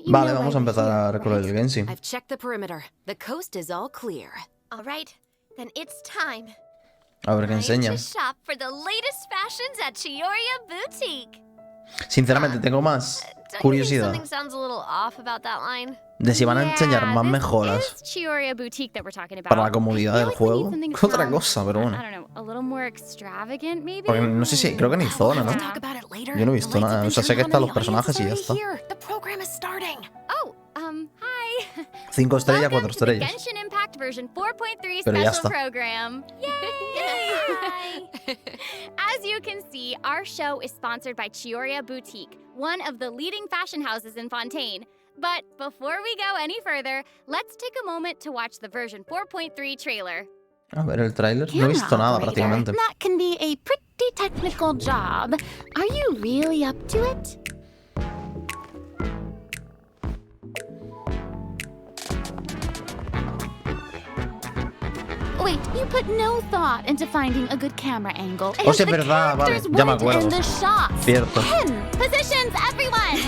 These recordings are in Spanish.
Vale, vamos a empezar a recorrer el Genshin. I've checked the perimeter. The coast is all clear. All right, then it's time. A ver qué enseña. To shop for the latest fashions at Chioria Boutique. Sinceramente, tengo más curiosidad Something sounds a little off about that line. de si van a enseñar más mejoras Chioria Boutique that we're talking about. para la comodidad del juego que otra cosa, pero bueno. I don't know, a little more extravagant maybe. Porque no sé si, creo que ni zona, ¿no? Yo no he visto nada, o sea, sé que están los personajes y ya está. The program is starting. Oh, hi. 5 estrellas, 4 estrellas. Genshin Impact version 4.3 Pero ya special está. program. Yay! As you can see, our show is sponsored by Chioria Boutique, one of the leading fashion houses in Fontaine. But before we go any further, let's take a moment to watch the version 4.3 trailer. A ver el tráiler, no he visto nada prácticamente. That can be a pretty technical job. Are you really up to it? Wait, you put no thought into finding a good camera angle. Oh, sí, es verdad, vale, ya me acuerdo. Cierto. Positions, everyone.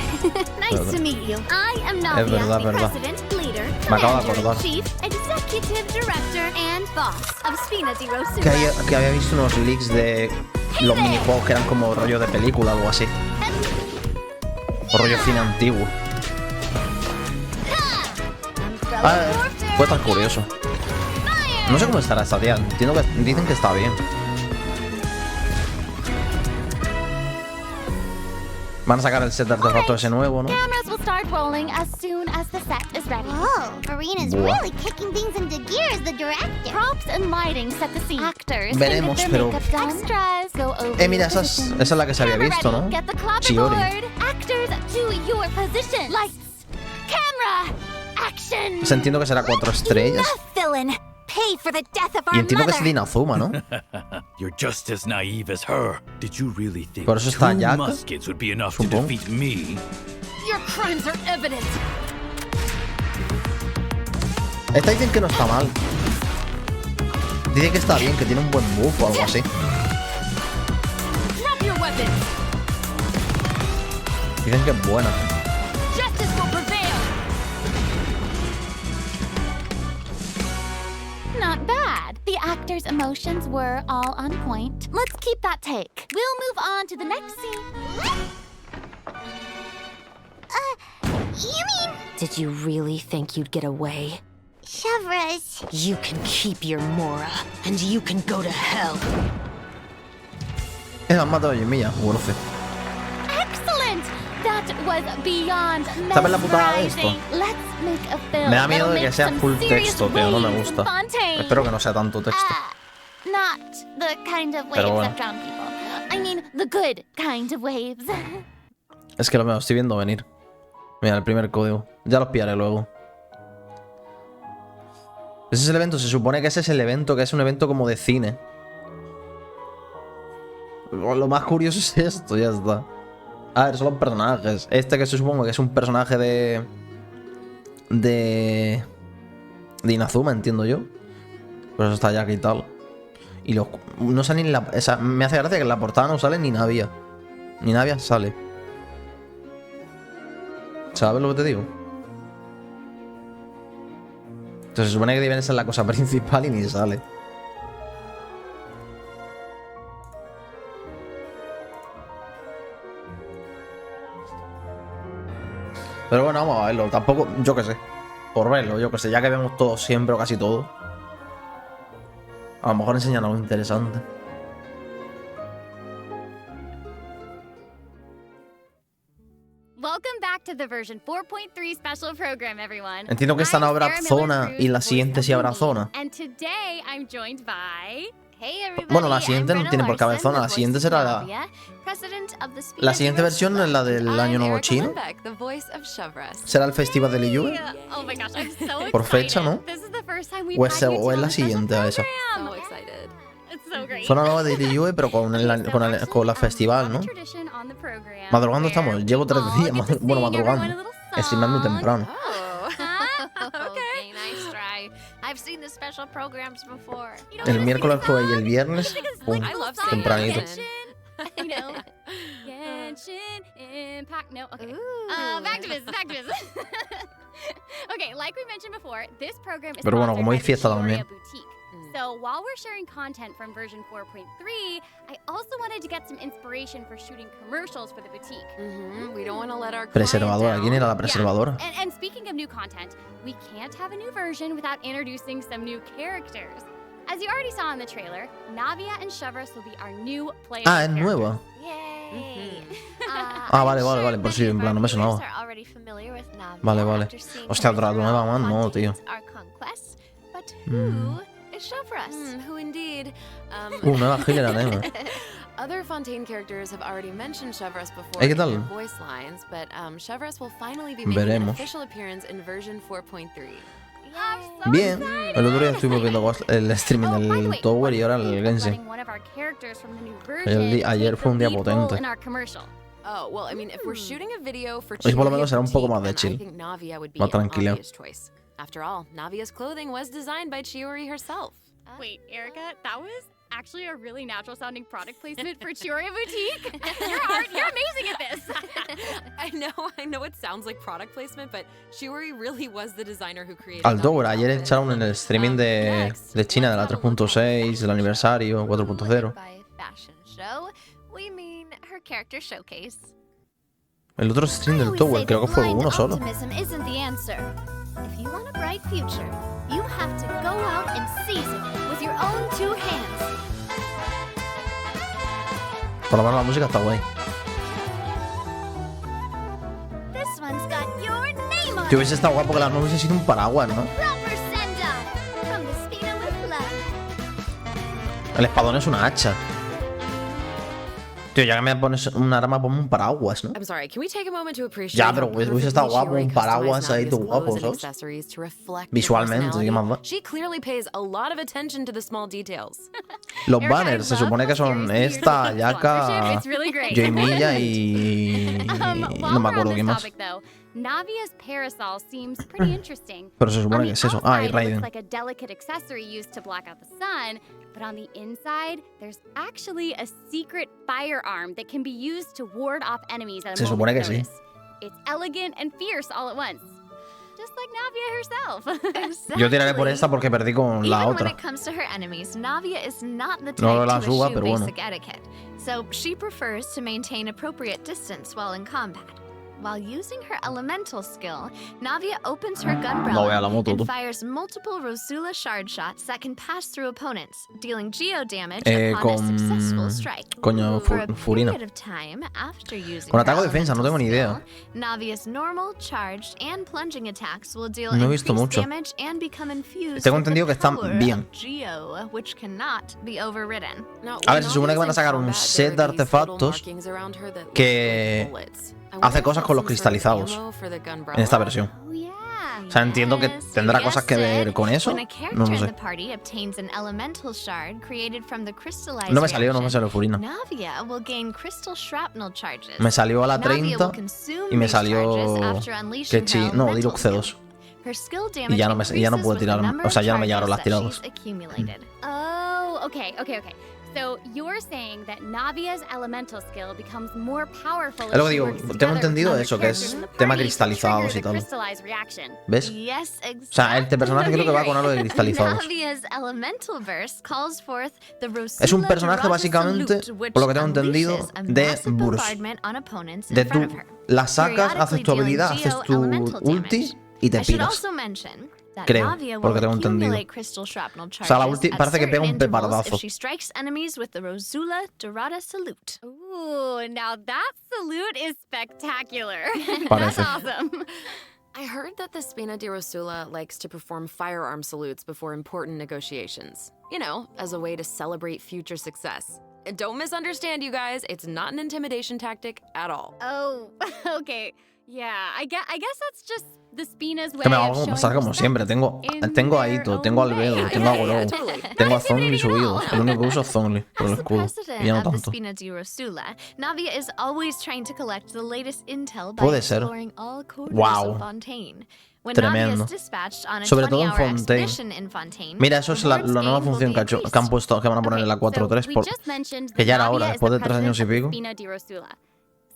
Nice to meet you. I am Es Navia, verdad, verdad. President, leader, Me acabo de commander, acordar. chief, executive director, and boss of Spina di Rosura. Que había visto unos leaks de los minijuegos que eran como rollo de película, algo así. O rollo cine antiguo. Fue tan curioso. No sé cómo estará esta tía. Entiendo que dicen que está bien. Van a sacar el set de artefacto ese nuevo, ¿no? Cameras will start rolling as soon as the set is ready. Oh, Arena's Buah. really kicking things into gear as the director. Props and lighting set the scene. Actors Veremos, can get their pero- makeup done. Extras go over Mira, your esa position. es la que se había Camera visto, ready. ¿no? Get the Chiori. clapperboard. Actors to your position. Lights. Camera. Action. Pues entiendo que será 4 estrellas. Villain, pay for the death of our Y entiendo que es mother. de Inazuma, ¿no? You're just as naive as her. Did you really think Por eso está 2 Jack, muskets would be enough to supongo. defeat me? Your crimes are evident. Esta dicen que no está mal. Dicen que está bien, que tiene un buen buff o algo así. Drop your weapons. Dicen que es buena. Justice will prevail. Not bad. The actors' emotions were all on point. Let's keep that take. We'll move on to the next scene. You mean Did you really think you'd get away? Chevras? You can keep your Mora, and you can go to hell. Han matado a Jimmy, worth it. Excellent. That was beyond ¿Sabes la putada de mesmerizing. esto? Let's make a film Me da miedo that'll de que make sea some full serious texto, tío, no me waves gusta. in Fontaine. Espero que no sea tanto texto. Not the kind of waves Pero bueno. that drown people. I mean, the good kind of waves. Es que lo estoy viendo venir. Mira, el primer código. Ya los pillaré luego. Ese es el evento, se supone que ese es el evento, que es un evento como de cine. Lo más curioso es esto, ya está. A ver, son los personajes. Este que se supone que es un personaje de Inazuma, entiendo yo. Por eso está Jack y tal. Y los, no sale ni la... me hace gracia que en la portada no sale ni Navia. Ni Navia sale. ¿Sabes lo que te digo? Entonces se supone que debe ser la cosa principal y ni sale. Pero bueno, vamos a verlo. Tampoco, yo qué sé. Por verlo, yo qué sé. Ya que vemos todo siempre o casi todo. A lo mejor enseñan algo interesante. Welcome back to the version 4.3 special program, everyone. Entiendo que esta no habrá I'm Sarah zona Miller-Cruz, y la voice siguiente of sí habrá the zona. lead. And today I'm joined by... Hey everybody, Bueno, la siguiente I'm no Brenna tiene por qué haber Larson, zona, la the siguiente voice of será la- Navia, president of the Spina La di siguiente versión es la del año nuevo chino. ¿Será el festival de Liyue? Oh my gosh, I'm so Por fecha, excited. ¿no? This is the first time we've O had es, you o two es on la the special siguiente a esa. program. It's so great. Zona nueva de Liyue, pero con la festival, ¿no? Madrugando estamos. Llevo 3 días, bueno, madrugando. Streamando temprano. Okay, nice try. I've seen the special programs before. El miércoles, el jueves y el viernes, pum, I love seeing tempranito. You know, Genshin Impact. No, okay. Ooh. Back to business. like we mentioned before, this program is Pero bueno, como hay sponsored by fiesta the también. Chioria Boutique. So while we're sharing content from version 4.3, I also wanted to get some inspiration for shooting commercials for the boutique. We don't want to let our client Preservadora. down. ¿Quién era la preservadora? And speaking of new content, we can't have a new version without introducing some new characters. As you already saw in the trailer, Navia and Shovros will be our new playable Ah, es characters. nueva. Yay. Ah, vale, vale, vale. Por si en plan no me sonaba. Vale, vale. Hostia, otra nueva más, no, tío. But who is Shovros? Who indeed? Nueva healer anema. Other Fontaine characters have already mentioned Shovros before ¿Qué in tal? their voice lines, but Shovros will finally be making an Veremos. official appearance in version 4.3. Bien. El otro día estuvimos viendo el streaming Oh, by the del way, Tower y ahora what do you el think of Genshin. letting one of our characters from the new Ayer version fue un take día the lead role potente. in our commercial? Oh, well, I mean, if we're shooting a video for Hoy por lo Chioria menos será un poco más de Boutique, then chill. I think Navia would be Más an tranquila. obvious choice. After all, Navia's clothing was designed by Chiori herself. Wait, Erica, that was actually a really natural sounding product placement for Chioria Boutique. You're amazing at this. I know it sounds like product placement, but Chiori really was the designer who created Al Tower, Navia's ayer outfit. echaron en el streaming de China de la 3.6, del aniversario, 4.0. By fashion show, we mean her character showcase. El otro stream del Tower creo que fue uno solo. Optimism isn't the answer. If you want a bright future, you have to go out and seize it with your own two hands. Por lo menos la música está guay. This one's got your name on Tío, it. hubiese estado guapo que las no hubiese sido un paraguas, ¿no? Proper send-off from the Spina with love. El espadón es una hacha. Tío, ya que me pones un arma, ponme un paraguas, ¿no? I'm sorry, can we take a moment to appreciate Ya, pero how hubiese estado guapo perfectly un Chiori paraguas customized ahí, todo Navia's guapo, clothes and ¿sabes? accessories to reflect her Visualmente, ¿qué más da? personality? She clearly pays a lot of attention to the small details. Los Erica, banners se I love supone que how son seriously esta, you Yaka, It's really great. Joymilla y... While no me we're acuerdo on quién this más. topic, though, Navia's parasol seems pretty interesting. Pero se supone On que the es eso. Ah, y outside, it Raiden. looks like a delicate accessory used to block out the sun, but on the inside, there's actually a secret firearm that can be used to ward off enemies at a Se supone moment's que sí. notice. It's elegant and fierce all at once, just like Navia herself. Yo tiraré por esta porque perdí con la Even when otra. it comes to her enemies, Navia is not the type No la to suba, eschew pero bueno. basic etiquette, so she prefers to maintain appropriate distance while in combat. While using her elemental skill, Navia opens her No voy a gunbrella la moto, tú. and fires multiple Rosula shard shots that can pass through opponents, dealing geo damage Eh, upon a con- successful strike. Coño, For a Furina. period of time after using Con her ataque o defensa, no tengo ni idea. elemental skill, Navia's normal, charged, and plunging attacks will deal No he visto increased mucho. damage and become infused Tengo with the entendido que están power bien. of Geo, which cannot be overridden. Now, A ver, when se supone que van a Navia's sacar in un combat, set de there are these little artefactos markings around her that look que like bullets. I hace wonder if cosas that's con los some sort of cristalizados ammo for the gunbrella. en esta versión. Oh, yeah. O sea, entiendo que Yes, tendrá you cosas que guessed ver it. con eso. When a character No lo in sé. the party obtains an elemental shard created from the crystallized No me salió reaction, Furina. Navia will gain crystal shrapnel charges. Me salió a la Navia 30 will consume y me these salió charges after unleashing que her no, elemental Diluc C2. skill. Her skill Y ya no damage ya no increases puedo with the tirar, number o sea, of ya no me llegaron las charges that tiradas. she's accumulated. Oh, okay. So you're saying that Navia's elemental skill becomes more powerful Es lo que if she digo, works tengo together with entendido other eso, que characters es in the tema party to cristalizados trigger y the tal. crystallized reaction. ¿Ves? Yes, O sea, este personaje creo que va con algo de cristalizados. Navia's elemental verse calls forth the Es un Rosula personaje Dorada básicamente, salute, which por lo que tengo entendido, unleashes a de massive burst. bombardment on opponents in De front tú of her, la sacas, haces tu periodically habilidad, dealing haces tu geo-elemental ulti damage. y te I should piras. also mention that Creo, Navia will porque tengo entendido. accumulate crystal shrapnel O sea, la charges ulti at parece que pega certain un intervals petardazo. if she strikes enemies with the Rosula Dorada salute. Ooh, now that salute is spectacular. That's Parece. awesome. I heard that the Spina di Rosula likes to perform firearm salutes before important negotiations. You know, as a way to celebrate future success. And don't misunderstand, you guys, it's not an intimidation tactic at all. Oh, okay. Yeah, I guess that's just the Spina's way Que me va of a showing pasar como respect siempre. Tengo in a their Ito, own tengo a way. Albedo, Yeah, tengo a yeah, Gorou, totally. tengo a Not Zongli intimidating at subidos. all. El único que uso es Zongli por el As the escudo. president Y ya no of the tanto. Spina di Rosula, Navia is always trying to collect the latest intel by Puede ser. exploring all corners Wow. of Fontaine. When Tremendo. Navia is dispatched on a Sobre todo en 20-hour Fontaine. expedition in Fontaine, Mira, eso es la rewards nueva gained will función be que han puesto, que van a poner en la Okay, so 4.3, we por- just mentioned que ya that era hora, Navia is después the de 3 años y president of the pico. Spina di Rosula.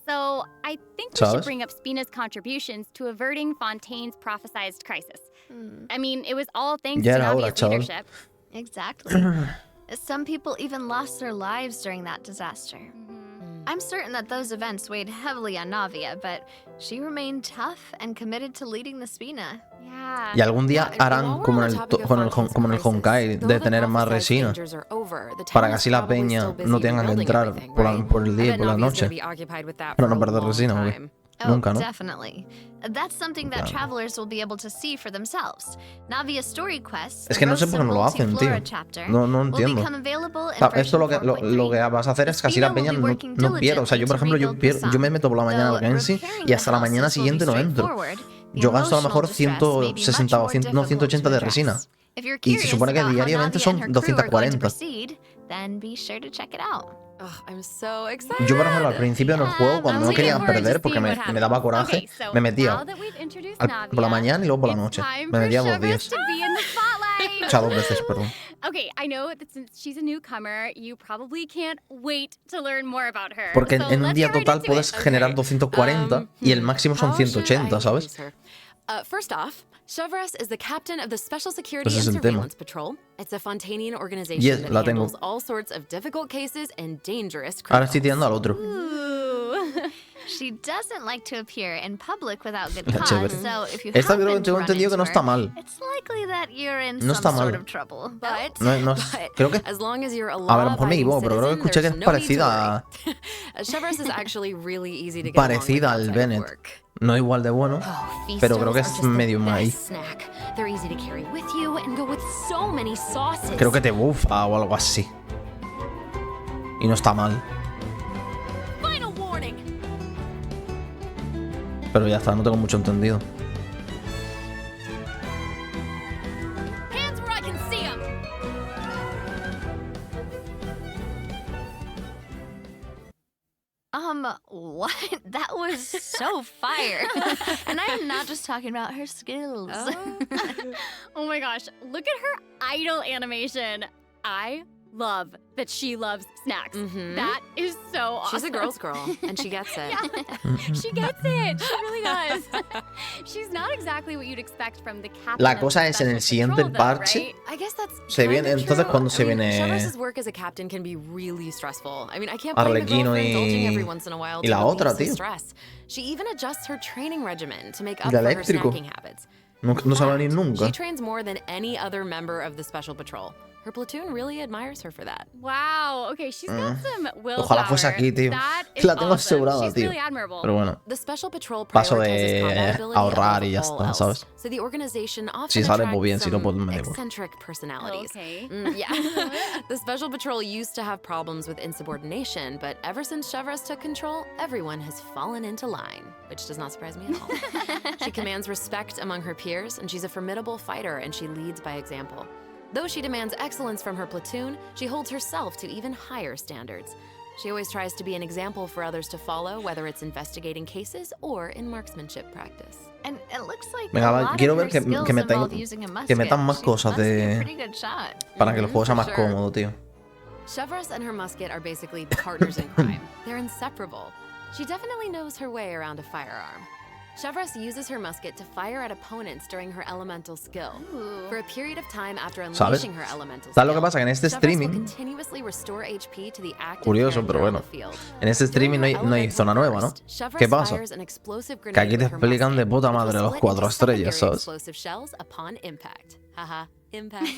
So I think we should ¿Sabes? bring up Spina's contributions to averting Fontaine's prophesized crisis. I mean, it was all thanks Ya to era hora, Navia's chaval. leadership. Exactly. Some people even lost their lives during that disaster. I'm certain that those events weighed heavily on Navia, but she remained tough and committed to leading the Spina. Yeah. Y algún día harán como en el Honkai de tener más resina. Para que así la peña no tengan que entrar por el día y por la noche. Para no perder resina, ¿o qué? Nunca, ¿no? Definitely. That's something that travelers will be able to see for themselves. Navia's story quest. Es que no sé por qué no lo hacen, tío. No entiendo. Esto lo que vas a hacer es que así la peña no pierda. O sea, yo por ejemplo, yo me meto por la mañana al Genshin y hasta la mañana siguiente no entro. Yo gasto a lo mejor 160 o 180 de resina. Y se supone que diariamente son 240. Yo, por ejemplo, al principio en el juego, cuando no quería perder, porque me daba coraje, me metía por la mañana y luego por la noche. Me metía 2 días. O sea, 2 veces, perdón. Okay, I know that since she's a newcomer, you probably can't wait to learn more about her. Porque So en un let's día get right total into puedes it. generar 240 y el máximo son 180, ¿sabes? First off, Chevreuse is the captain of the Special Security Ese es and el tema. Surveillance Patrol. It's a Fontanian organization Yes, that la tengo. handles all sorts of difficult cases and dangerous Ahora criminals. estoy tirando al otro. She doesn't like to appear in public without good La cause, chévere. so if you Esta happen creo que to tengo run entendido que into no está her, mal. it's likely that you're in No está some sort mal. of trouble. But, No, creo que... as long as you're a A ver, a lo mejor me law-abiding equivoco, pero creo que citizen, escuché que there's es no need to parecida worry. Chevreuse is actually really easy to get parecida along with al outside of Bennett. work. No igual de bueno, pero creo que es medio ahí. Snack. They're easy to carry with you and go with so many sauces. Creo que te buffa o algo así. Y no está mal. Final warning. Pero ya está, no tengo mucho entendido. Hands where I can see 'em. What? That was so fire. And I am not just talking about her skills. Oh my gosh, look at her idol animation. I love that she loves snacks. That is so awesome. She's a girl's girl, and she gets it. She gets it. She really does. She's not exactly what you'd expect from the captain. La of cosa the es en el Special siguiente Patrol, though, parche. right? I guess that's Se viene, kinda entonces true. cuando se I mean, viene Chevreuse's work as a captain can be really stressful. I mean, I can't blame the girl Arlequino for indulging y- every once in a while y to la relieve otra, some tío. stress. She even adjusts her training regimen to make Y up la for her eléctrico. snacking habits. No se va a venir She nunca. trains more than any other member of the Special Patrol. Her platoon really admires her for that. Wow, okay, she's got some willpower. Ojalá fuese aquí, tío. That is La tengo awesome. asegurada, She's tío. really admirable. Pero bueno, The Special Patrol paso prioritizes combat de ability ahorrar y ya above all está, else. ¿sabes? So the organization often Si sale, pues bien, attracts si no, pues some me da igual. eccentric personalities. Okay. Yeah. The Special Patrol used to have problems with insubordination, but ever since Chevreuse took control, everyone has fallen into line, which does not surprise me at all. She commands respect among her peers, and she's a formidable fighter, and she leads by example. Though she demands excellence from her platoon, she holds herself to even higher standards. She always tries to be an example for others to follow, whether it's investigating cases or in marksmanship practice. And it looks like Venga, a va, lot quiero of ver her que skills metan- involve using a musket. que metan más She cosas must be a de- pretty good shot. para que el juego sea más Sure. cómodo, tío. Chevreuse and her musket are basically partners in crime. They're inseparable. She definitely knows her way around a firearm. Chevreuse uses her musket to fire at opponents during her elemental skill. For a period of time after ¿Sabes? unleashing her elemental ¿Sabes lo skill, que pasa? Que en este Chevreuse will streaming, continuously restore HP to the active curioso, character pero on bueno, the field. en este streaming no hay During her zona elemental nueva, ¿no? burst, Chevreuse ¿Qué pasa? fires an explosive Que aquí grenade te with her explican de musket, puta which will madre los split 4 into estrellas, secondary ¿sabes? explosive shells upon impact. Haha, impact.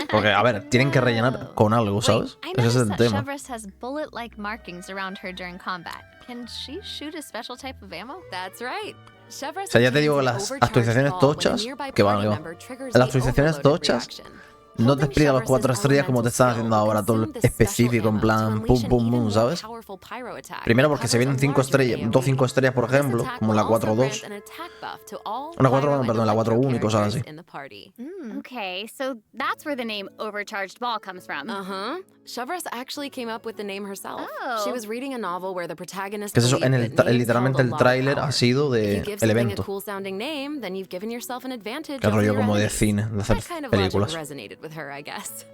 Porque, a ver, tienen que rellenar con algo, ¿sabes? Wait, I Ese es noticed el that tema. Chevreuse has bullet-like markings around her during combat. Can she shoot a special type of ammo? That's right. Chevreuse O sea, ya te digo que obtains las an overcharged actualizaciones ball when a tochas, nearby que van, party que member van. triggers Las the actualizaciones overloaded tochas reaction. no te Holding explica los 4 Chevreuse estrellas como te elemental están haciendo skill will ahora, todo consume the específico, en special plan, ammo to pum, unleash pum, an pum, even ¿sabes? more powerful pyro attack Primero that porque se covers vienen a 5 larger estrellas, AoE. 2 5 estrellas, por This ejemplo, attack como la will also 4-2. grant an attack buff to all Una 4-1, pyro and perdón, la electro 4-1 y cosas characters así. in the party. Okay, so that's where the name Overcharged Ball comes from. Uh-huh. Shavras actually came up with the name herself. She was reading a novel where the protagonist ¿Qué es eso? believed that names Literalmente held el a lot of tráiler power. ha sido If you de give el something a evento. cool sounding name, then you've given yourself an advantage Qué over rollo your como de enemies. cine, de hacer That kind of películas. logic resonated with her, I guess.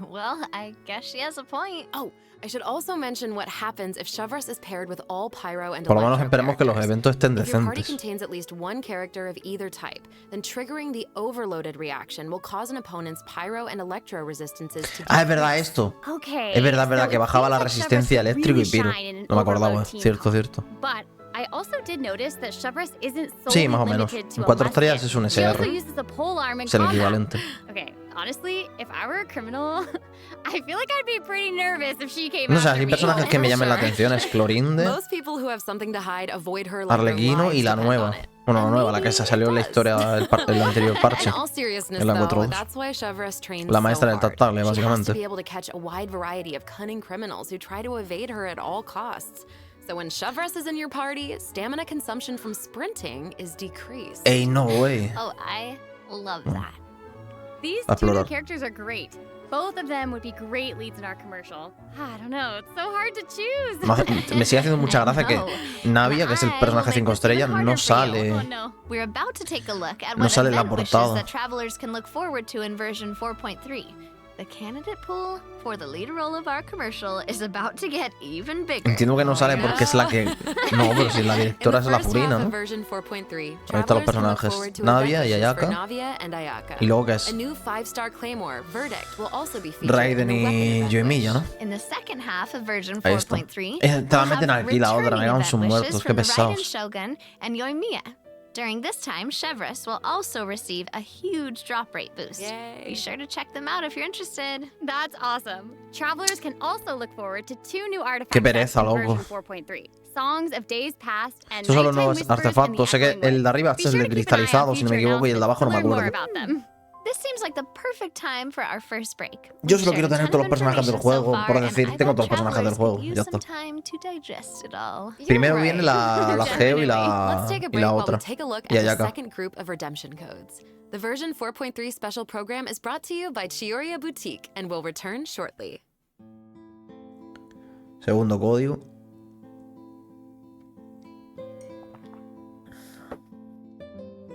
Well, I guess she has a point. Oh, I should also mention what happens if Shavras is paired with all Pyro and Por lo menos Electro esperemos que los characters. eventos estén If your party decentes. contains at least one character of either type, then triggering the overloaded reaction will cause an opponent's Pyro and Electro resistances to Ah, es verdad esto. Okay. Es verdad so que it bajaba seems la like resistencia Shavras eléctrico y really piro. shine in an No me acordaba, overload team cierto, comp. cierto. But I also did notice that Shavras isn't solely Sí, más o menos. limited to En 4 a estrellas musket. es un She also SR. uses a polearm in Es el combat. equivalente. Okay, honestly, if I were a criminal, I feel like I'd be pretty nervous if she came No sé, after hay me. personajes que me llamen la Sure. atención. Es Clorinde, Most people who have something to hide avoid her like their Arlequino y lives la depend nueva. on it. Bueno, la And nueva, la que maybe se salió en la it historia does. el anterior parche. In all seriousness, En la though, 4.2. that's why Shavras trains La maestra so del hard. Tactable, She has básicamente. to be able to catch a wide variety of cunning criminals who try to evade her at all costs. So when Shavras is in your party, stamina consumption from sprinting is decreased. Ey, no way. Oh, I love that. These A two new explorar. characters are great. Both of them would be great leads in our commercial. I don't know, it's so hard to choose. Me sigue haciendo mucha gracia que Navia, que es el personaje 5 estrellas, no sale. Oh no. We're about to take a look at No what sale en la event wishes portada. that travelers can look forward to in version 4.3. The candidate pool for the lead role of our commercial is about to get even bigger. Entiendo que no sale porque es la que... No, pero si la directora es la Purina, ¿no? Version 4.3, Ahí están los personajes. Navia y Ayaka. ¿Y luego qué es? A new 5-star Claymore, Verdict, will also be featured Raiden in the weapon y event Yoimiya, ¿no? In the second half of version Ahí está. 4.3, Te la we'll meten have aquí la otra, me returning cago en event sus wishes muertos, qué from the Raiden pesados. Shogun and Yoimiya. During this time, Shavras will also receive a huge drop rate boost. Yay. Be sure to check them out if you're interested. That's awesome. Travelers can also look forward to 2 new artifacts Qué pereza, in loco. version 4.3. Songs of Days Past and Estos son los Nighttime nuevos Whispers artefactos. Sé and the que Echoing el de arriba Woods. es el de cristalizado, si no me equivoco, y el de abajo no me Learn more acuerdo. about them. This seems like the perfect time for our first break. Yo We've solo quiero shared a tener ton todos of los personajes del information so juego, far, por and decir, I tengo bet todos los personajes del travelers juego, could use ya some está. time to digest it all. Primero You're viene right. la Geo y Let's la take a break while otra. we take a look Y at the Ayaka. second group of redemption codes. The version 4.3 special program is brought to you by Chioria Boutique and will return shortly. Segundo código.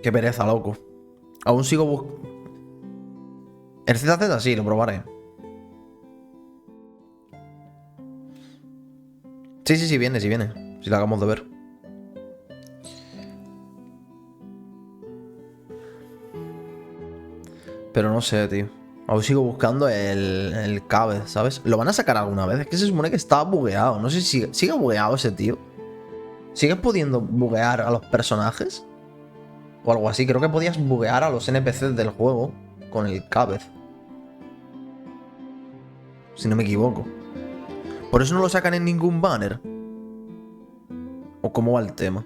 Qué pereza, loco. Aún sigo buscando. El ZZ sí, lo probaré. Sí, viene, sí viene. Si lo hagamos de ver. Pero no sé, tío. Aún sigo buscando el cabe, ¿sabes? ¿Lo van a sacar alguna vez? Es que se supone que estaba bugueado. No sé si sigue bugueado ese tío. ¿Sigues pudiendo buguear a los personajes? O algo así. Creo que podías buguear a los NPCs del juego con el cabe. Si no me equivoco. ¿Por eso no lo sacan en ningún banner? ¿O cómo va el tema?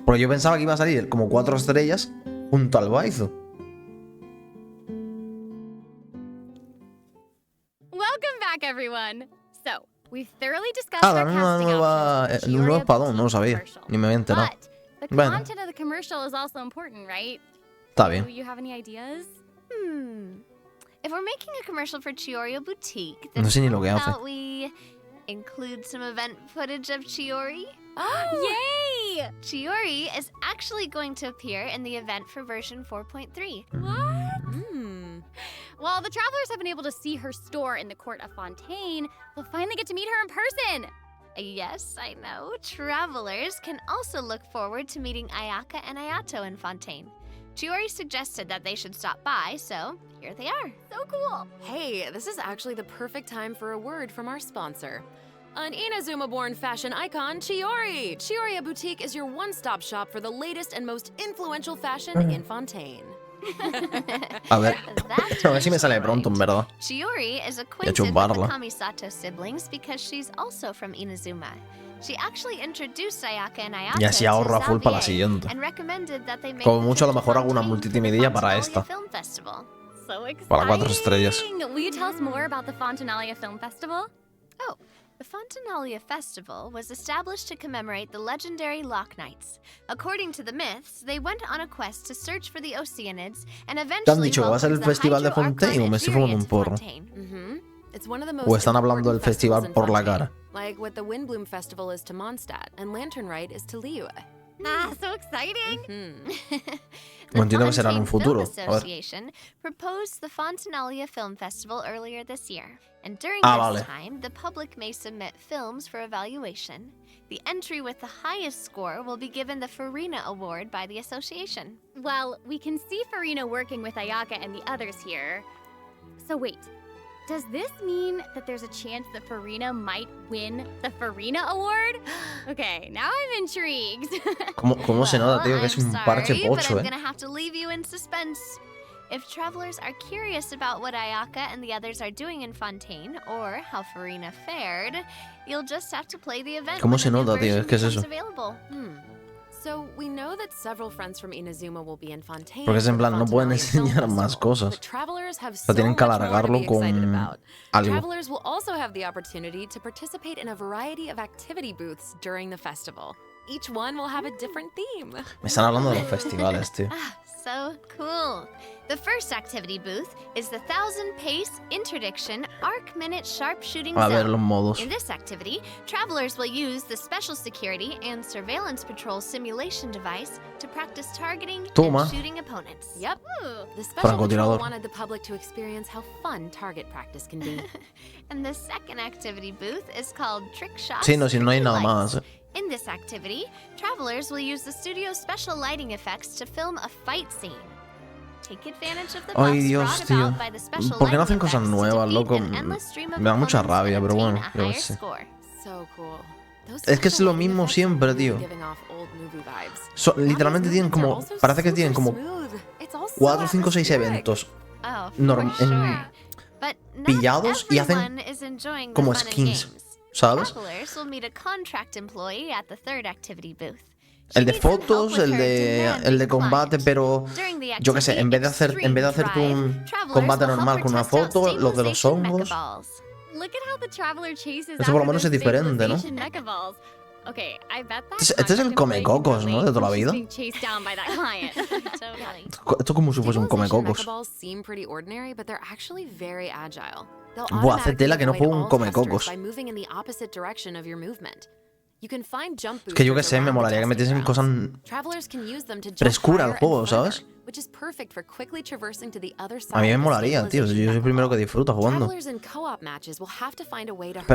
Porque yo pensaba que iba a salir como 4 estrellas junto al Baizo. Welcome back, everyone. So, we've thoroughly discussed Ah, our dan una casting nueva, options for un nuevo Chioria espadón, no lo Boutique sabía. commercial. Ni me había enterado. But the Bueno. content of the commercial is also important, right? Está Do bien. you have any ideas? If we're making a commercial for Chioria Boutique, No then sé ni lo que how hace. about we include some event footage of Chiori? Yay! Chiori is actually going to appear in the event for version 4.3. While the travelers have been able to see her store in the court of Fontaine, they'll finally get to meet her in person. Yes, I know. Travelers can also look forward to meeting Ayaka and Ayato in Fontaine. Chiori suggested that they should stop by, so here they are. So cool. Hey, this is actually the perfect time for a word from our sponsor. An Inazuma-born fashion icon, Chiori! Chioria Boutique is your one-stop shop for the latest and most influential fashion in Fontaine. A ver. That's A ver si me sale pronto, en verdad. Chiori is acquainted with the chumbarla. Kamisato siblings because she's also from Inazuma. She actually introduced Ayaka and Ayato Y así ahorro a full para la siguiente. and recommended that they make Como the mucho, a lo trip to mejor hago una Fontaine for the multimedialla para Fontinalia esta. Film Festival. So exciting. Para 4 estrellas. Will you tell us more about the Fontinalia Film Festival? Oh, The Fontinalia Festival was established to commemorate the legendary Lock Knights. According to the myths, they went on a quest to search for the Oceanids and ¿Te han eventually dicho va a ser el festival de Fontaine o me estoy fumando un porro? ¿O están hablando del festival por la cara? Like what the Windbloom Festival is to Mondstadt and Lantern Rite is to Liyue. Ah, so exciting! Bueno, entiendo que será en un futuro. The Association proposed the Fontinalia Film Festival earlier this year, and during this time, the public may submit films for evaluation. The entry with the highest score will be given the Farina Award by the association. Well, we can see Farina working with Ayaka and the others here. So wait, does this mean that there's a chance that Farina might win the Farina Award? Okay, now I'm intrigued. ¿Cómo se nota, tío, que es un parche pocho, I'm gonna have to leave you in suspense. If travelers are curious about what Ayaka and the others are doing in Fontaine, or how Farina fared, you'll just have to play the event. ¿Cómo se nota, tío? Es que es eso. So we know that several friends from Inazuma will be in Fontaine. Porque es en plan, no pueden enseñar más cosas. O tienen que alargarlo con algo. Travelers will also have the opportunity to participate in a variety of activity booths during the festival. Each one will have a different theme. Me están hablando de los festivales, tío. So cool. The first activity booth is the 1000 pace interdiction arc minute sharpshooting zone. A ver los modos. In this activity, travelers will use the special security and surveillance patrol simulation device to practice targeting and shooting opponents. Yep. The special patrol wanted the public to experience how fun target practice can be. And the second activity booth is called trick shots. Sí, no, si no hay nada más. In this activity, travelers will use the studio's special lighting effects to film a fight scene. Take advantage of the Ay, Dios, tío. ¿Por qué no hacen cosas nuevas, loco? Me da mucha rabia, pero bueno, yo qué sé. Es que es lo mismo siempre, tío. Literalmente tienen como... Parece que tienen como 4, 5, 6 eventos pillados y hacen como skins, ¿sabes? El de fotos, el de combate, pero yo qué sé, en vez de hacerte un combate normal con una foto, los de los hongos. Eso por lo menos es diferente, ¿no? Este es el comecocos, ¿no? De toda la vida. Esto es como si fuese un comecocos. Buah, hace tela que no juego un comecocos. Es que yo que sé, me molaría que metiesen cosas frescura al juego, ¿sabes? A mí me molaría, tío. Yo soy el primero que disfruta jugando. Pero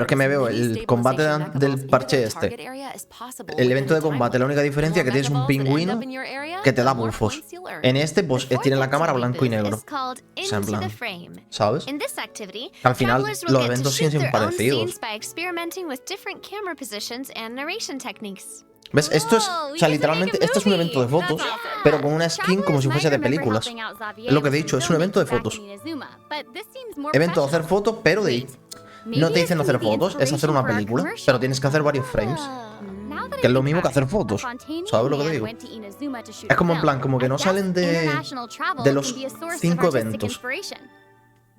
es que me veo el combate del parche este. El evento de combate, la única diferencia es que tienes un pingüino que te da buffos. En este, pues, tiene la cámara blanco y negro. O sea, en plan, ¿sabes? Al final, los eventos siguen siendo parecidos. ¿Ves? Esto es, o sea, literalmente, esto es un evento de fotos, pero con una skin como si fuese de películas. Es lo que he dicho, es un evento de fotos. Evento de hacer fotos, pero no te dicen hacer fotos, es hacer una película, pero tienes que hacer varios frames. Que es lo mismo que hacer fotos. ¿Sabes lo que te digo? Es como en plan, como que no salen de los 5 eventos.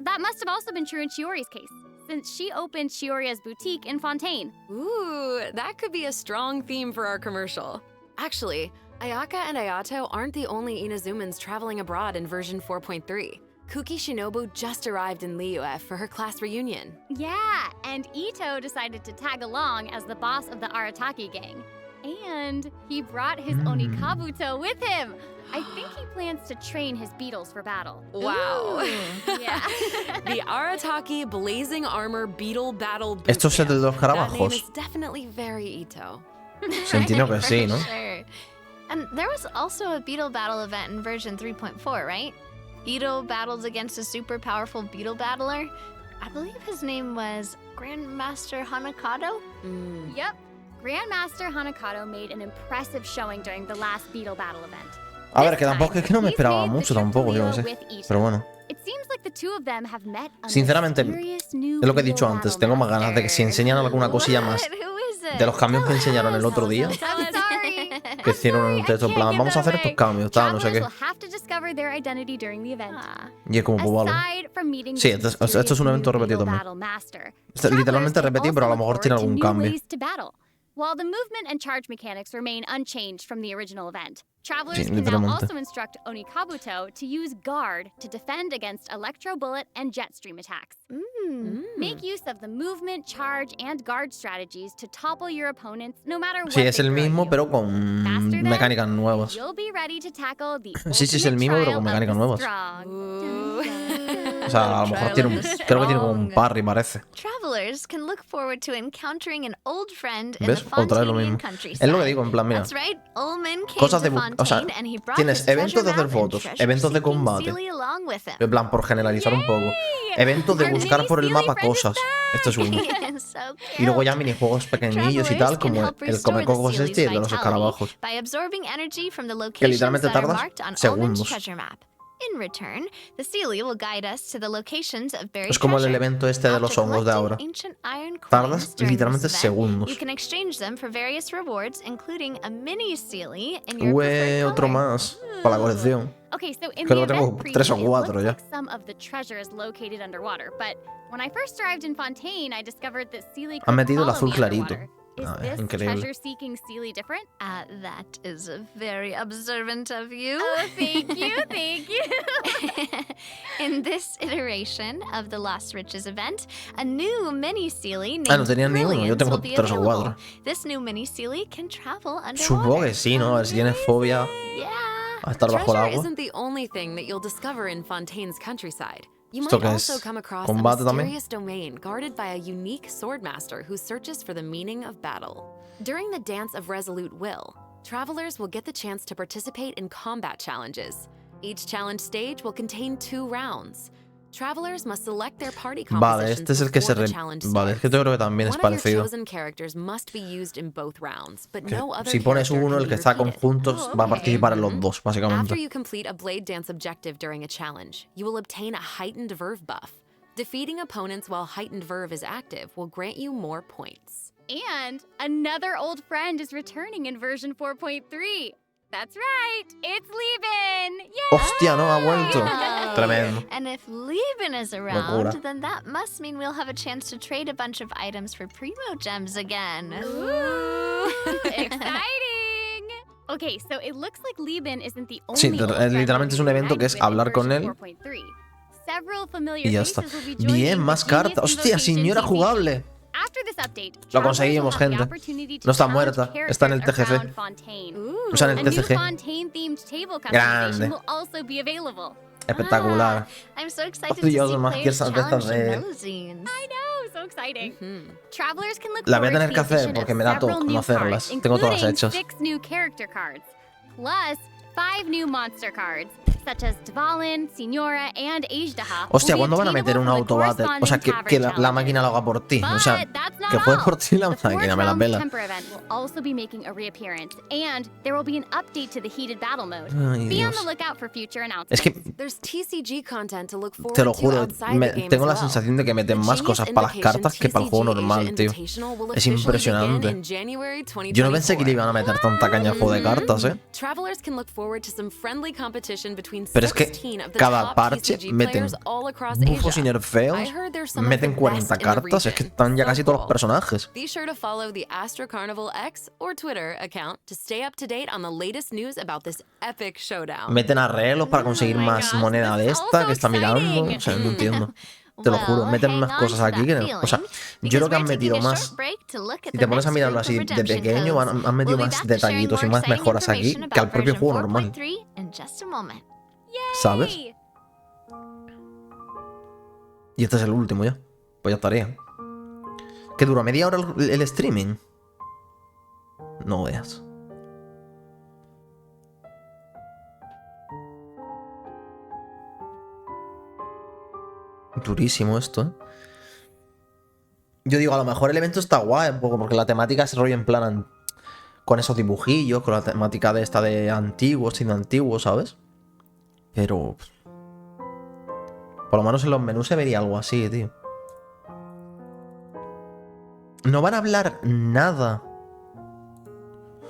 That must have also been true in Shiori's case, since she opened Shioria's boutique in Fontaine. Ooh, that could be a strong theme for our commercial. Actually, Ayaka and Ayato aren't the only Inazumans traveling abroad in version 4.3. Kuki Shinobu just arrived in Liyue for her class reunion. Yeah, and Ito decided to tag along as the boss of the Arataki gang. And he brought his Onikabuto with him. I think he plans to train his beetles for battle. Wow. Yeah. The Arataki Blazing Armor Beetle Battle Boot Esto es el de los Camp. carabajos. That name is definitely very Ito. Entiendo que sí, ¿no? Sure. And there was also a beetle battle event in version 3.4, right? Ito battles against a super powerful beetle battler. I believe his name was Grandmaster Hanakado? Yep. Grandmaster Hanakado made an impressive showing during the last beetle battle event. A ver, que tampoco es que no me esperaba mucho tampoco, yo no sé. Pero bueno. Sinceramente, es lo que he dicho antes. Tengo más ganas de que si enseñan alguna cosilla más de los cambios que enseñaron el otro día. Que hicieron un texto en plan, vamos a hacer estos cambios, tal, no sé qué. Y es como, pues vale. Sí, esto es un evento repetido también. Literalmente repetido, pero a lo mejor tiene algún cambio. While the movement and charge mechanics remain unchanged from the original event, travelers can now also instruct Onikabuto to use Guard to defend against Electro Bullet and Jet Stream attacks. Make use of the movement, charge, and Guard strategies to topple your opponents no matter what. Sí, es el mismo, pero con mecánicas nuevas. Sí, es el mismo, pero con mecánicas nuevas. O sea, a lo mejor tiene creo que tiene como un parry, parece. Travelers can look forward to encountering an old friend in ¿Ves? the Otra vez lo mismo. countryside. Es lo que digo, en plan, mira. Cosas de... O sea, tienes eventos de hacer fotos, eventos de combate. En plan, por generalizar un poco. Eventos de buscar por el mapa cosas. Esto es uno. Y luego ya minijuegos pequeñillos y tal, como el Come Cocos este y el de los escarabajos. Que literalmente tardas segundos. Es como el evento este de los hongos de ahora. Tardas literalmente segundos. Otro más para la colección. Creo que tengo 3 o 4 ya. Han metido el azul clarito. Increíble. That is very observant of you. Oh, thank you, thank you. In this iteration of the Lost Riches event, a new mini Sealy named no tenían ni uno, yo tengo 3 o 4. This new mini Sealy can travel underwater. Supongo que sí, ¿no? A ver si tienes fobia a estar bajo el agua. Isn't the only thing that you'll discover in Fontaine's countryside. You ¿Esto might qué also es? come across a ¿Combate mysterious también? domain guarded by a unique swordmaster who searches for the meaning of battle. During the Dance of Resolute Will, travelers will get the chance to participate in combat challenges. Each challenge stage will contain 2 rounds. Travelers must select their party Vale, este es el que se Vale, es que yo creo que también es parecido. Si pones uno, el que está conjuntos va a participar en los dos, básicamente. After you complete a blade dance objective during a challenge, you will obtain a heightened verve buff. Defeating opponents while heightened verve is active will grant you more points. And another old friend is returning in version 4.3. That's right, it's Lieben! Yay! ¡Hostia, no! Ha vuelto. Tremendo. And if Lieben is around, Locura. then that must mean we'll have a chance to trade a bunch of items for Primo Gems again. Ooh, exciting! Okay, so it looks like Lieben isn't the only Sí, literalmente es un evento que es hablar con él y ya está. Bien, más cartas. ¡Hostia, señora jugable! Lo conseguimos, gente. No está muerta, está en el TGC. O sea, en el TCG. Grande. Espectacular. Dios, más que esas de estas de... La voy a tener que hacer porque me da todo no hacerlas. Tengo todas hechas. Hostia, ¿cuándo van a meter un autobate? O sea, que la máquina lo haga por ti. O sea, que juegue por ti la máquina, me la pela. Ay, Dios. Es que te lo juro, tengo la sensación de que meten más cosas para las cartas que para el juego normal, tío. Es impresionante. Yo no pensé que le iban a meter tanta caña al juego de cartas, Pero es que cada parche meten bufos y nerfeos, meten 40 cartas, es que están ya casi todos los personajes. Meten arreglos para conseguir más moneda de esta que está mirando, o sea, no entiendo. Te lo juro, meten más cosas aquí que... O sea, yo creo que han metido más... Si te pones a mirarlo así de pequeño, han metido más detallitos y más mejoras aquí que al propio juego normal. ¿Sabes? Y este es el último ya. Pues ya estaría. ¿Qué dura? ¿Media hora el streaming? No veas. Durísimo esto, ¿eh? Yo digo, a lo mejor el evento está guay, un poco, porque la temática es rollo en plan con esos dibujillos, con la temática de esta de antiguos y no antiguos, ¿sabes? Pero por lo menos en los menús se vería algo así, tío. No van a hablar nada.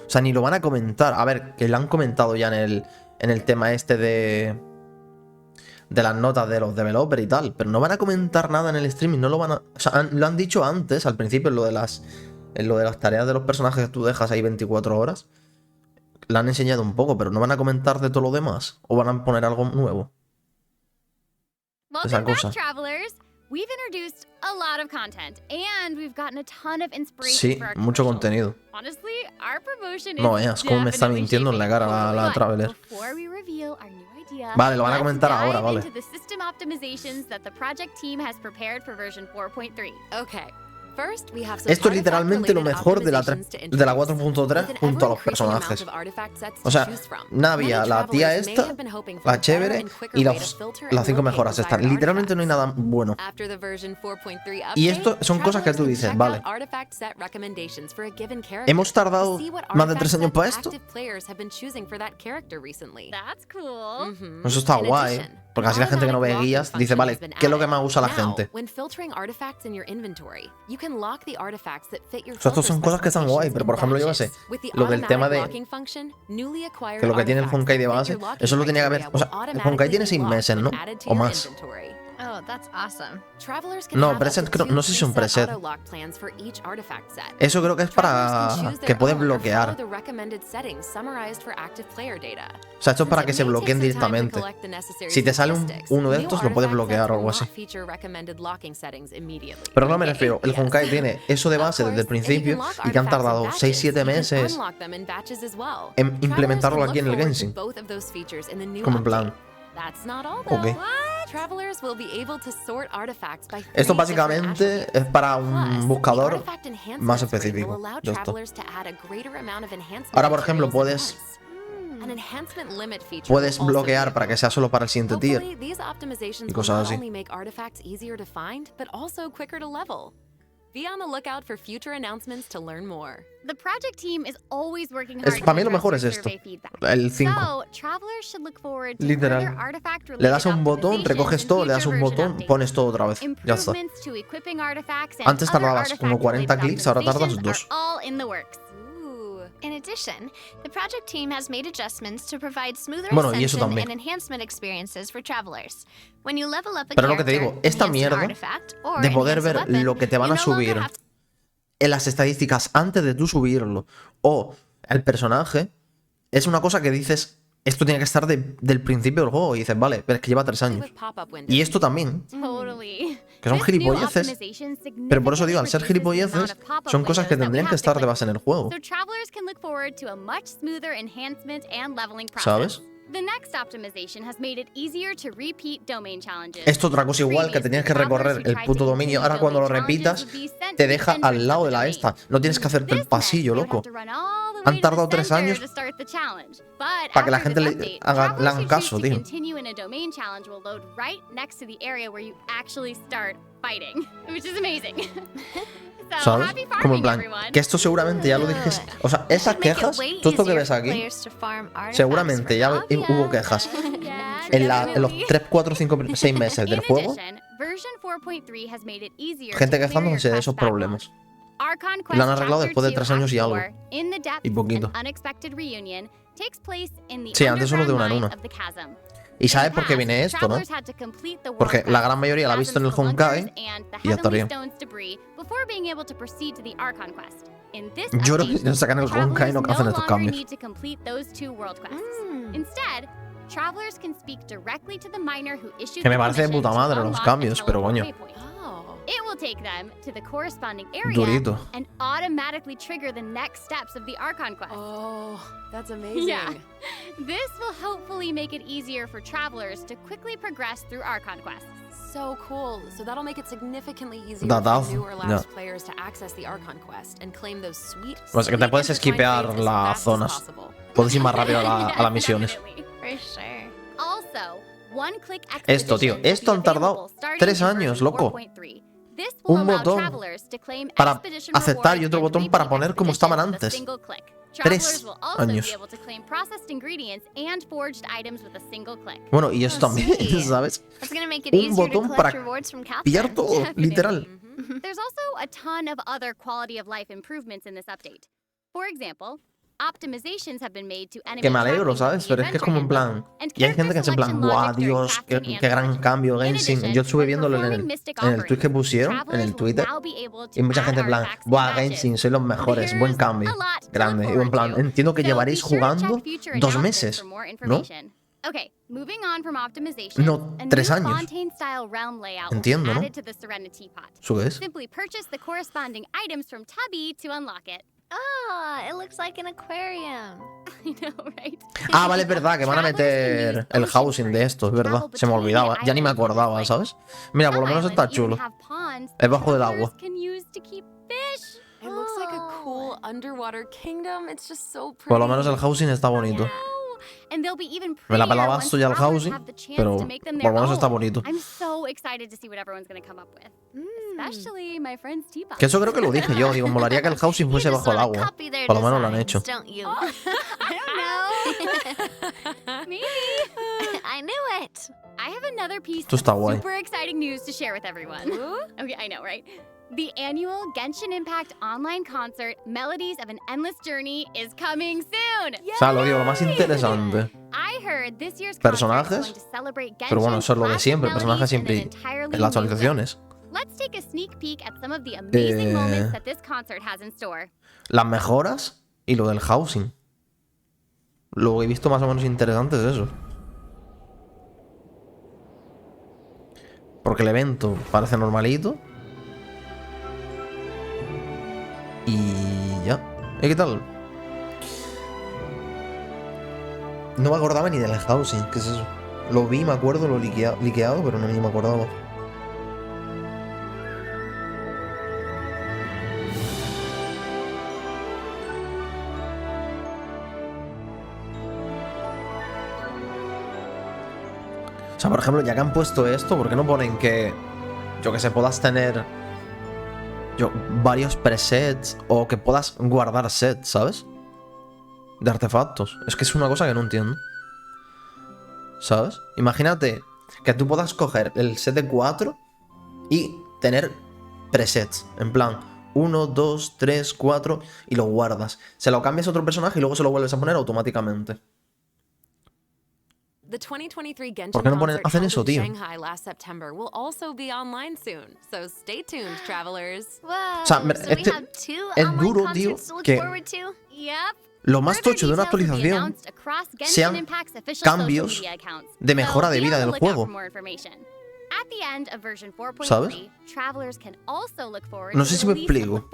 O sea, ni lo van a comentar. A ver, que lo han comentado ya en el tema este de las notas de los developers y tal. Pero no van a comentar nada en el streaming. No lo van a... O sea, lo han dicho antes, al principio, en lo de las tareas de los personajes que tú dejas ahí 24 horas. La han enseñado un poco, pero no van a comentar de todo lo demás. O van a poner algo nuevo. Esa cosa. We've introduced a lot of content, and we've gotten a ton of inspiration Sí, for our mucho commercial. contenido. Honestly, our promotion No is veas cómo me está definitely mintiendo en la shaping cara la up. Traveler. Before we reveal our new idea, Vale, lo van a let's comentar dive ahora, vale. into the system optimizations that the project team has prepared for version 4.3. Okay. First, we have some Esto es literalmente lo mejor de la optimizations to 4.3 junto a los personajes. O sea, Navia, la tía esta, la chévere y las 5 mejoras estas. Literalmente no hay nada bueno. Y esto son cosas que tú dices, vale. ¿Hemos tardado más de 3 años para esto? That's cool. Eso está guay. Porque así la gente que no ve guías dice, vale, ¿qué es lo que más usa la gente? O sea, estas son cosas que están guay, pero por ejemplo, yo qué sé, lo del tema de que lo que tiene el Honkai de base, eso lo tenía que haber. O sea, el Honkai tiene 6 meses, ¿no? O más. Oh, that's awesome. No, preset, no sé si son preset. Eso creo que es para que puedes bloquear. O sea, esto es para que se bloqueen directamente. Si te sale uno de estos, lo puedes bloquear o algo así. Pero no me refiero, el Honkai tiene eso de base desde el principio y que han tardado 6-7 meses en implementarlo aquí en el Genshin. Como en plan... Ok. Esto básicamente es para un buscador más específico de esto. Ahora, por ejemplo, puedes bloquear para que sea solo para el siguiente tier y cosas así. Be on the lookout for future announcements to learn more. The project team is always working hard Para mí lo to mejor es address esto, survey feedback. el 5. So, travelers should look forward to Literal. further artifact-related Le das a un botón, recoges todo, le das un future botón, version pones todo otra vez. Ya está. Improvements to equipping artifacts and Antes other tardabas como 40 artifact-related clics, ahora tardas optimizations 2. are all in the works. In addition, the project team has made adjustments to provide smoother Bueno, y eso ascension también. and enhancement experiences for travelers. When you level up a Pero lo que te character, digo, esta enhance an mierda artifact, or de poder enhance a ver weapon, lo que te van you a no longer subir have to- en las estadísticas antes de tú subirlo o el personaje es una cosa que dices, esto tiene que estar del principio del juego y dices, vale, pero es que lleva 3 años. Y esto también, Totally. que son This new gilipolleces, optimization pero por eso digo, al ser significantly reduces the gilipolleces, amount of pop-up son cosas que windows that tendrían we que have to estar de click base en el juego, So travelers can look forward to a much smoother enhancement and leveling process. ¿sabes? The next optimization has made it easier to repeat domain challenges. Esto otra cosa igual, que tenías que recorrer el puto dominio, ahora cuando lo repitas, te deja al lado de la esta. No tienes que hacerte el pasillo, loco. Han tardado 3 años para que la gente le hagan caso, tío. ¿Sabes? Como en plan, que esto seguramente ya lo dije. O sea, esas quejas, todo esto que ves aquí, seguramente ya hubo quejas en los 3, 4, 5, 6 meses del juego. Gente quejándose de esos problemas. Y lo han arreglado después de 3 años y algo. Y poquito. Sí, antes solo de una en una. ¿Y sabes por qué viene esto, no? Porque la gran mayoría la ha visto en el Honkai y ya estaría. Yo creo que sacan el Honkai y no hacen estos cambios. Que me parece de puta madre los cambios, pero coño. It will take them to the corresponding area Durito. and automatically trigger the next steps of the Archon quest. Oh, that's amazing. Yeah. This will hopefully make it easier for travelers to quickly progress through Archon quests. So cool. So that'll make it significantly easier Datazo, for new or ya. lapsed players to access the Archon quest and claim those sweet. O sea, que te puedes esquipear intertwined las grades as zonas. fast as possible. Puedes ir más rápido a las misiones. Definitely. For sure. Also, one-click Esto, tío, expeditions will esto be han tardado available starting 3 in años, version loco. 4.3. This will Un allow botón travelers to claim para expedition aceptar y rewards otro and botón repeat para poner como estaban expeditions with a antes. single click. 3 Travelers will also años. be able to claim processed ingredients and forged items with a single click. Bueno, y eso también, ¿sabes? That's gonna make it Un easier to botón collect para rewards from capture. pillar todo, Definitely. literal. There's also a ton of other quality of life improvements in this update. For example, Que me alegro, ¿sabes? Pero es que es como en plan... Y hay gente que es en plan, ¡guau, Dios! Qué gran cambio, Genshin! Yo estuve viéndolo en el tweet que pusieron, en el Twitter, y mucha gente en plan, ¡buah, Genshin! Sois los mejores, buen cambio. Grande. Y en plan, entiendo que llevaréis jugando 2 meses, ¿no? No, 3 años. Entiendo, ¿no? ¿Eso qué es? Ah, it looks like an aquarium. I know, right? Ah, vale, es verdad, que van a meter el housing de esto, es verdad. Se me olvidaba, ya ni me acordaba, ¿sabes? Mira, por lo menos está chulo. Es bajo del agua. It looks like a cool underwater kingdom. It's just so pretty. Por lo menos el housing está bonito. Me la pelaba esto ya el housing, pero por lo menos está bonito. Que eso creo que lo dije yo, digo, molaría que el housing fuese bajo el agua. Por lo menos lo han hecho. I knew it. I have another piece Esto está guay. super exciting news to share with everyone. Okay, I know, right? The annual Genshin Impact online concert, Melodies of an Endless Journey, is coming soon. O sea, lo digo, lo más interesante. I heard this year's Personajes, pero bueno, eso es lo de siempre, personajes siempre en las actualizaciones. Let's take a sneak peek at some of the amazing moments that this concert has in store. Las mejoras y lo del housing. Lo que he visto más o menos interesante es eso. Porque el evento parece normalito. Y ya. ¿Y qué tal? No me acordaba ni del housing. ¿Qué es eso? Lo vi, me acuerdo, lo liqueado, pero no ni me acordaba. O sea, por ejemplo, ya que han puesto esto, ¿por qué no ponen que, yo que sé, puedas tener varios presets o que puedas guardar sets, ¿sabes? De artefactos. Es que es una cosa que no entiendo. ¿Sabes? Imagínate que tú puedas coger el set de 4 y tener presets. En plan, 1, 2, 3, 4 y lo guardas. Se lo cambias a otro personaje y luego se lo vuelves a poner automáticamente. ¿Por qué no hacen eso, tío? O sea, es duro, tío, que lo más tocho de una actualización sean cambios de mejora de vida del juego. ¿Sabes? No sé si me explico.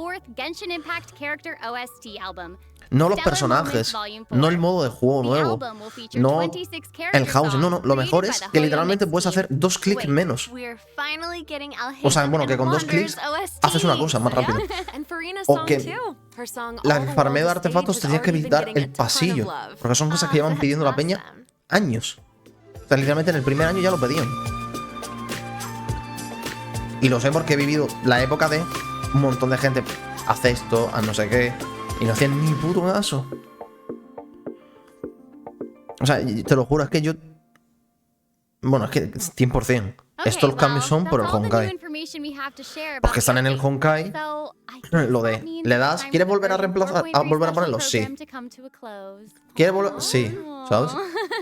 No los personajes, no el modo de juego nuevo, no el housing, no, lo mejor es que literalmente puedes hacer 2 clics menos. O sea, bueno, que con 2 clics haces una cosa más rápido. O que el farmeo de artefactos tenías que visitar el pasillo, porque son cosas que llevan pidiendo la peña años. O sea, literalmente en el primer año ya lo pedían. Y lo sé porque he vivido la época de un montón de gente hace esto, a no sé qué, y no hacían ni puto caso. O sea, te lo juro, es que yo... Bueno, es que 100%. Estos los cambios son por el Honkai. Porque están en el Honkai. Lo de... ¿Le das? ¿Quieres volver a reemplazar? ¿A volver a ponerlo? Sí. ¿Quieres volver? Sí. ¿Sabes?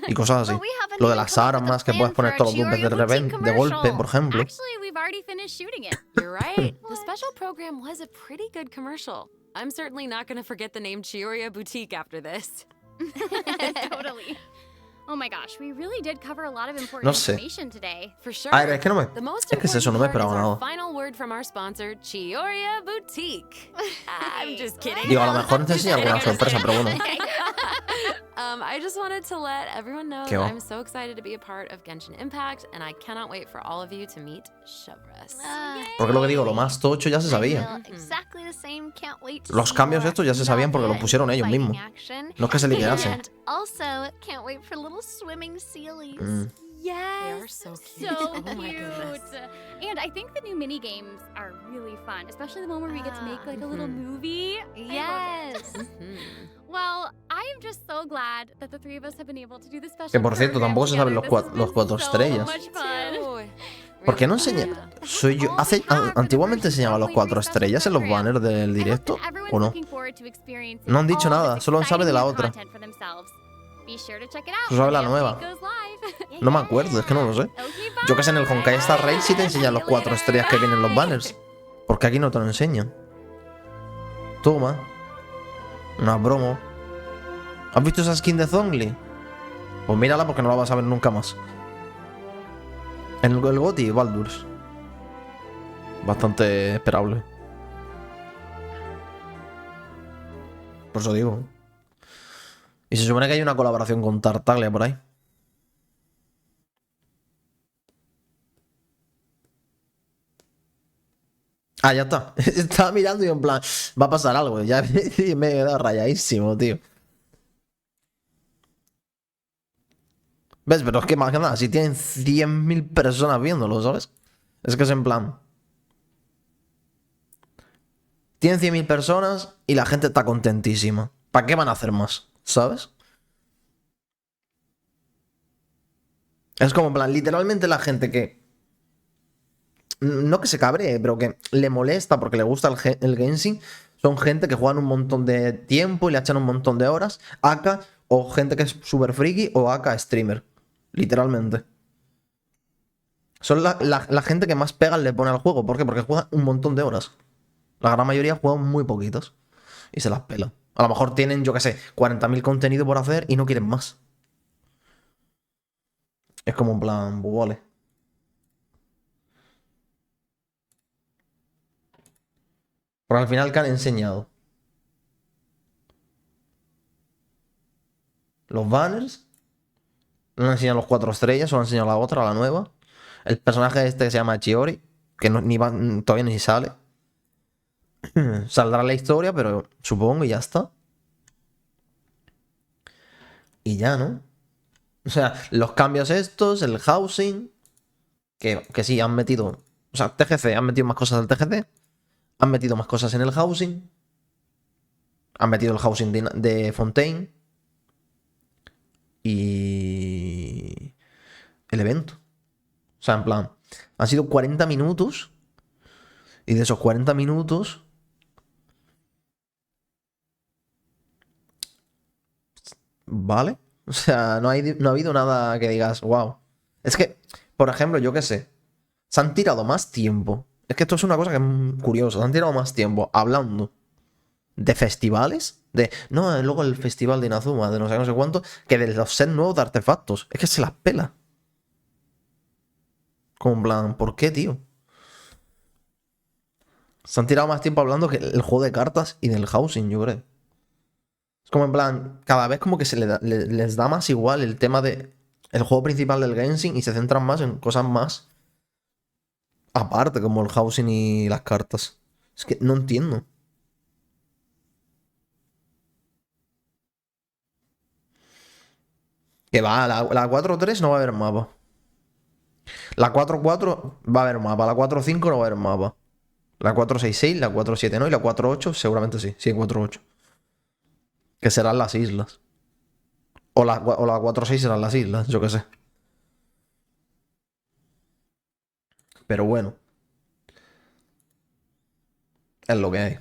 Y cosas así. Lo de las armas, que puedes poner todos los dupes de golpe, por ejemplo. You're right. The special program was a pretty good commercial. I'm certainly not going to forget the name Chioria Boutique after this. Totally. Oh my gosh, we really did cover a lot of important information today. For sure. A ver, es que no me... Es que es eso, no me esperaba nada. Final word from our sponsor, Chioria Boutique. I'm just kidding. Digo, a lo mejor te enseña alguna sorpresa, pero bueno. I just wanted to let everyone know that I'm so excited to be a part of Genshin Impact, and I cannot wait for all of you to meet Chevres. Porque lo que digo, lo más tocho ya se sabía. Los cambios estos ya se sabían porque los pusieron ellos mismos. No es que se liqueasen. Yes, they are so cute. So oh my cute. And I think the new mini games are really fun, especially the one where we get to make like a little movie. Yes. Well, I am just so glad that the three of us have been able to do this special. Que por cierto, tampoco se saben los 4 estrellas. ¿Por qué no enseña? Soy yo. Antiguamente enseñaba los 4 estrellas en los banners del directo, ¿o no? No han dicho nada, solo sabe de la otra. Solo sabe la nueva. No me acuerdo, es que no lo sé. Yo que sé, en el Honkai Star Rail sí te enseñan los 4 estrellas que vienen en los banners. ¿Por qué aquí no te lo enseñan? Toma. Una bromo. ¿Has visto esa skin de Zhongli? Pues mírala porque no la vas a ver nunca más. En el GOTY, Baldur's. Bastante esperable. Por eso digo. Y se supone que hay una colaboración con Tartaglia por ahí. Ah, ya está. Estaba mirando y en plan, va a pasar algo. Ya me he quedado rayadísimo, tío. ¿Ves? Pero es que más que nada, si tienen 100.000 personas viéndolo, ¿sabes? Es que es en plan... Tienen 100.000 personas y la gente está contentísima. ¿Para qué van a hacer más? ¿Sabes? Es como en plan, literalmente la gente que... No que se cabree, pero que le molesta porque le gusta el Genshin, son gente que juegan un montón de tiempo y le echan un montón de horas, aka, o gente que es super friki, o aka streamer. Literalmente. Son la gente que más pegas le pone al juego. ¿Por qué? Porque juega un montón de horas. La gran mayoría juegan muy poquitos. Y se las pela. A lo mejor tienen, yo qué sé, 40.000 contenido por hacer y no quieren más. Es como en plan, vale. Porque al final, ¿qué han enseñado? Los banners. No han enseñado los 4 estrellas, solo han enseñado la otra, la nueva. El personaje este que se llama Chiori, que no, todavía ni sale. Saldrá la historia, pero supongo y ya está. Y ya, ¿no? O sea, los cambios estos, el housing, que sí, han metido... O sea, TGC, han metido más cosas del TGC. Han metido más cosas en el housing. Han metido el housing de Fontaine. Y... el evento. O sea, en plan, han sido 40 minutos. Y de esos 40 minutos... Vale. O sea, no ha habido nada que digas, wow. Es que, por ejemplo, yo qué sé. Se han tirado más tiempo. Es que esto es una cosa que es curiosa. Se han tirado más tiempo hablando de festivales. No, luego el festival de Inazuma, de no sé cuánto. Que de los sets nuevos de artefactos. Es que se las pela. Como en plan, ¿por qué, tío? Se han tirado más tiempo hablando que el juego de cartas y del housing, yo creo. Es como en plan, cada vez como que les da más igual el tema de el juego principal del Genshin y se centran más en cosas más aparte, como el housing y las cartas. Es que no entiendo. Que va, la 4.3 no va a haber mapa. La 4.4 va a haber mapa. La 4.5 no va a haber mapa. La 4.6.6, la 4.7 no. Y la 4.8 seguramente sí. Sí, 4.8. Que serán las islas. O la 4.6 serán las islas, yo qué sé. Pero bueno. Es lo que hay.